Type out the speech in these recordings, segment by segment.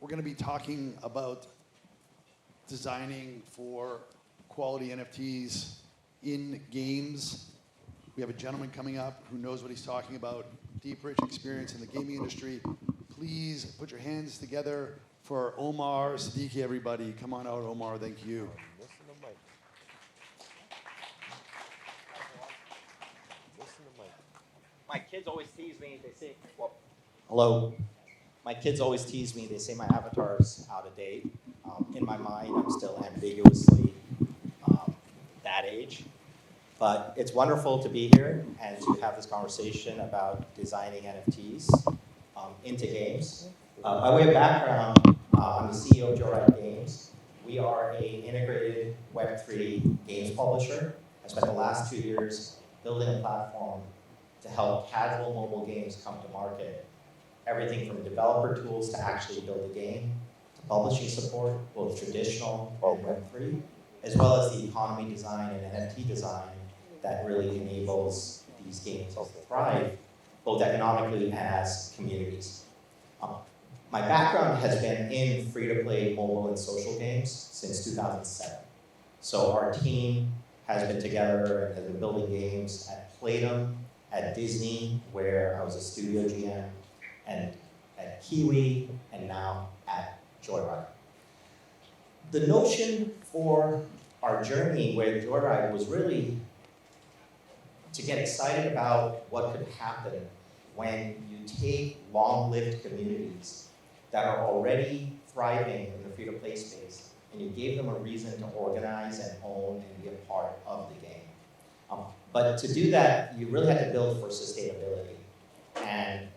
we're going to be talking about designing for quality NFTs in games. We have a gentleman coming up who knows what he's talking about, deep, rich experience in the gaming industry. Please put your hands together for Omar Siddiqui, everybody. Come on out, Omar. Thank you. My kids always tease me. They say, well, hello. My kids always tease me. They say my avatar's out of date. In my mind, I'm still ambiguously that age. But it's wonderful to be here and to have this conversation about designing NFTs into games. By way of background, I'm the CEO of Joyride Games. We are an integrated Web3 games publisher. I spent the last 2 years building a platform to help casual mobile games come to market. Everything from developer tools to actually build a game, to publishing support, both traditional and Web3, as well as the economy design and NFT design that really enables these games to thrive, both economically and as communities. My background has been in free-to-play mobile and social games since 2007. So our team has been together and has been building games at Palladium, at Disney, where I was a studio GM, and at Kiwi, and now at Joyride. The notion for our journey with Joyride was really to get excited about what could happen when you take long-lived communities that are already thriving in the free-to-play space, and you gave them a reason to organize and own and be a part of the game. But to do that, you really had to build for sustainability. And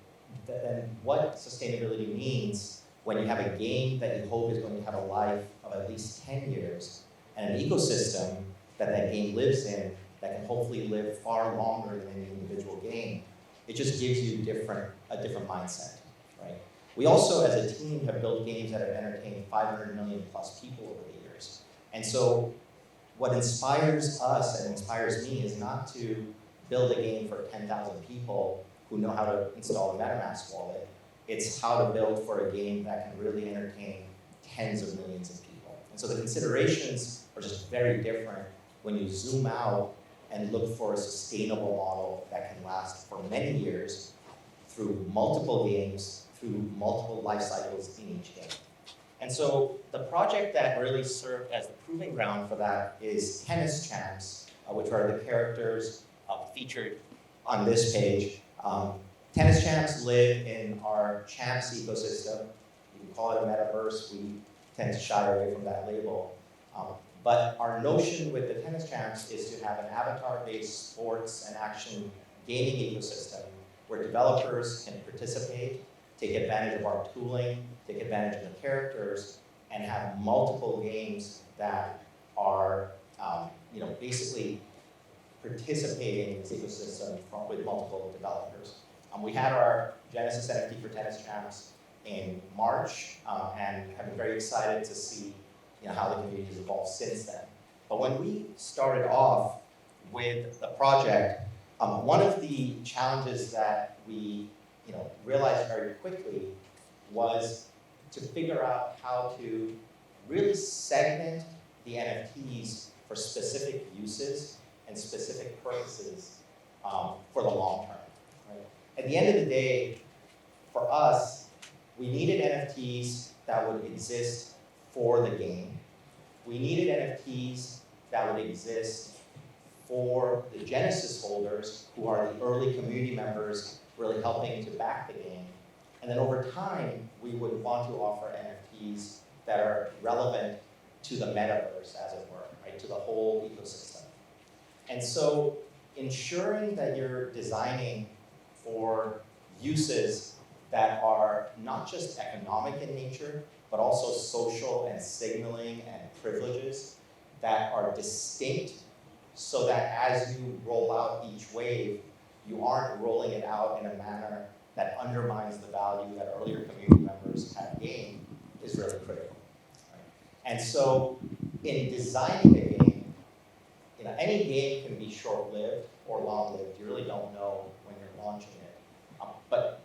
then what sustainability means when you have a game that you hope is going to have a life of at least 10 years, and an ecosystem that that game lives in that can hopefully live far longer than any individual game, it just gives you a different mindset, right? We also, as a team, have built games that have entertained 500 million plus people over the years. And so what inspires us and inspires me is not to build a game for 10,000 people who know how to install a MetaMask wallet. It's how to build for a game that can really entertain tens of millions of people. And so the considerations are just very different when you zoom out and look for a sustainable model that can last for many years through multiple games, through multiple life cycles in each game. And so the project that really served as the proving ground for that is Tennis Champs, which are the characters featured on this page. Tennis Champs live in our Champs ecosystem. You can call it a metaverse. We tend to shy away from that label. But our notion with the Tennis Champs is to have an avatar-based sports and action gaming ecosystem where developers can participate, take advantage of our tooling, take advantage of the characters, and have multiple games that are basically participating in this ecosystem with multiple developers. We had our Genesis NFT for Tennis Champs in March, and have been very excited to see how the community has evolved since then. But when we started off with the project, one of the challenges that we realized very quickly was to figure out how to really segment the NFTs for specific uses and specific purposes for the long term. Right? At the end of the day, for us, we needed NFTs that would exist for the game. We needed NFTs that would exist for the Genesis holders, who are the early community members really helping to back the game. And then over time, we would want to offer NFTs that are relevant to the metaverse, as it were, right, to the whole ecosystem. And so ensuring that you're designing for uses that are not just economic in nature, but also social and signaling and privileges that are distinct, so that as you roll out each wave, you aren't rolling it out in a manner that undermines the value that earlier community members have gained, is really critical. Right? And so in designing a game, any game can be short-lived or long-lived. You really don't know when you're launching it. But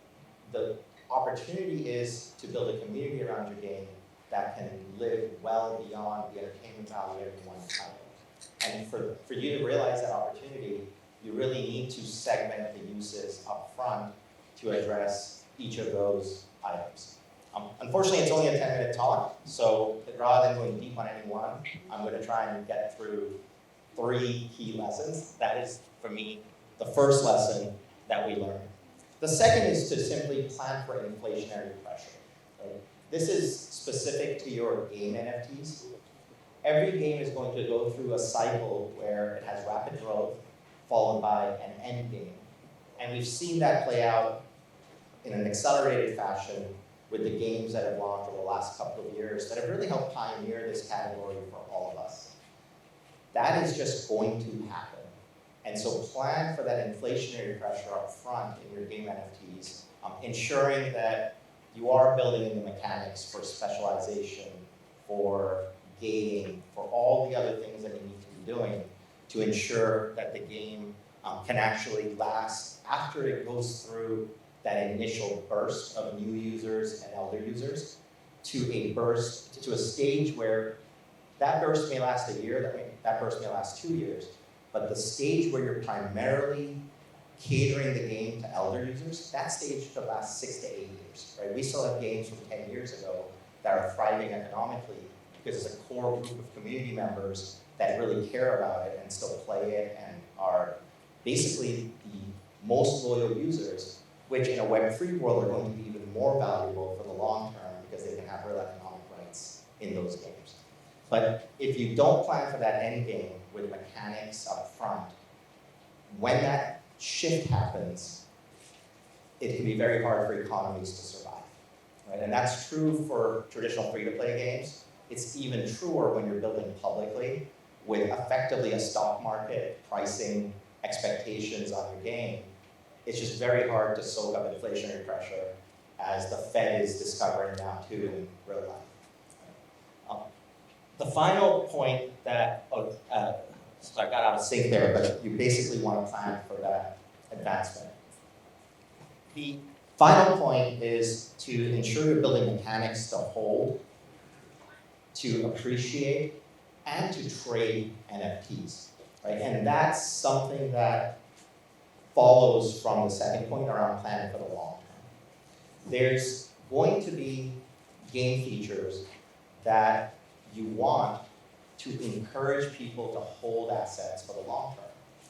opportunity is to build a community around your game that can live well beyond the entertainment value of any one title. And for you to realize that opportunity, you really need to segment the uses up front to address each of those items. Unfortunately, it's only a 10-minute talk, so rather than going deep on any one, I'm going to try and get through 3 key lessons. That is, for me, the first lesson that we learned. The second is to simply plan for inflationary pressure. Right? This is specific to your game NFTs. Every game is going to go through a cycle where it has rapid growth, followed by an end game. And we've seen that play out in an accelerated fashion with the games that have launched over the last couple of years that have really helped pioneer this category for all of us. That is just going to happen. And so plan for that inflationary pressure up front in your game NFTs, ensuring that you are building in the mechanics for specialization, for gating, for all the other things that you need to be doing to ensure that the game can actually last after it goes through that initial burst of new users and elder users to a stage where that burst may last a year, that burst may last 2 years, but the stage where you're primarily catering the game to elder users, that stage could last 6 to 8 years, right? We still have games from 10 years ago that are thriving economically because it's a core group of community members that really care about it and still play it and are basically the most loyal users, which in a Web3 world are going to be even more valuable for the long term because they can have real economic rights in those games. But if you don't plan for that end game with mechanics up front, when that shift happens, it can be very hard for economies to survive. Right? And that's true for traditional free-to-play games. It's even truer when you're building publicly with effectively a stock market pricing expectations on your game. It's just very hard to soak up inflationary pressure as the Fed is discovering now too in real life. The final point that, so I got out of sync there, but you basically want to plan for that advancement. The final point is to ensure you're building mechanics to hold, to appreciate, and to trade NFTs, right? And that's something that follows from the second point around planning for the long term. There's going to be game features that you want to encourage people to hold assets for the long term,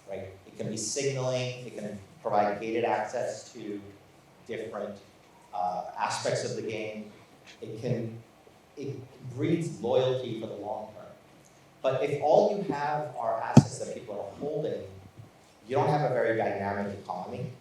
right? It can be signaling, it can provide gated access to different aspects of the game. It breeds loyalty for the long term. But if all you have are assets that people are holding, you don't have a very dynamic economy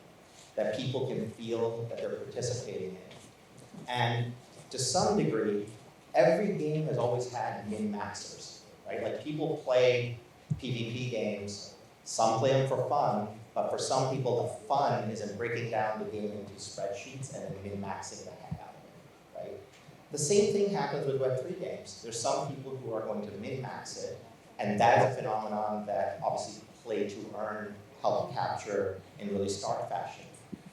that people can feel that they're participating in. And to some degree, every game has always had min-maxers, right? Like people play PvP games, some play them for fun, but for some people the fun is in breaking down the game into spreadsheets and then min-maxing the heck out of it, right? The same thing happens with Web3 games. There's some people who are going to min-max it, and that is a phenomenon that obviously play to earn help capture in really stark fashion.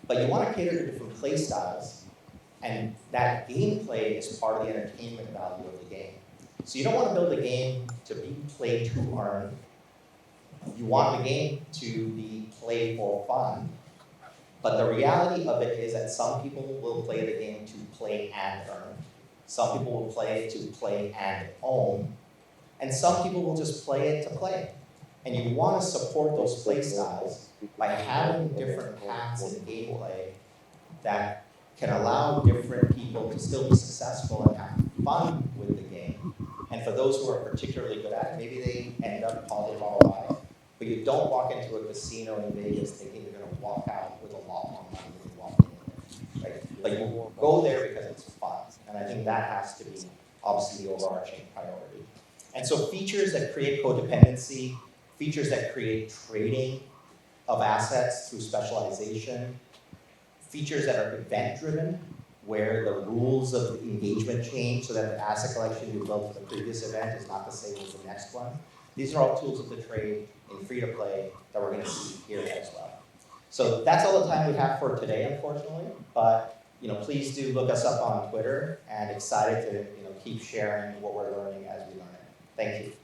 But you want to cater to different play styles, and that gameplay is part of the entertainment value of the game. So you don't want to build a game to be played to earn. You want the game to be played for fun. But the reality of it is that some people will play the game to play and earn. Some people will play it to play and own. And some people will just play it to play. And you want to support those play styles by having different paths in gameplay that can allow different people to still be successful and have fun with the game. And for those who are particularly good at it, maybe they end up calling ROI, but you don't walk into a casino in Vegas thinking you're going to walk out with a lot more money than you walk in there, right? But you go there because it's fun. And I think that has to be obviously the overarching priority. And so features that create codependency, features that create trading of assets through specialization, features that are event-driven, where the rules of engagement change so that the asset collection you built for the previous event is not the same as the next one. These are all tools of the trade in free-to-play that we're going to see here as well. So that's all the time we have for today, unfortunately, but please do look us up on Twitter, and excited to keep sharing what we're learning as we learn it. Thank you.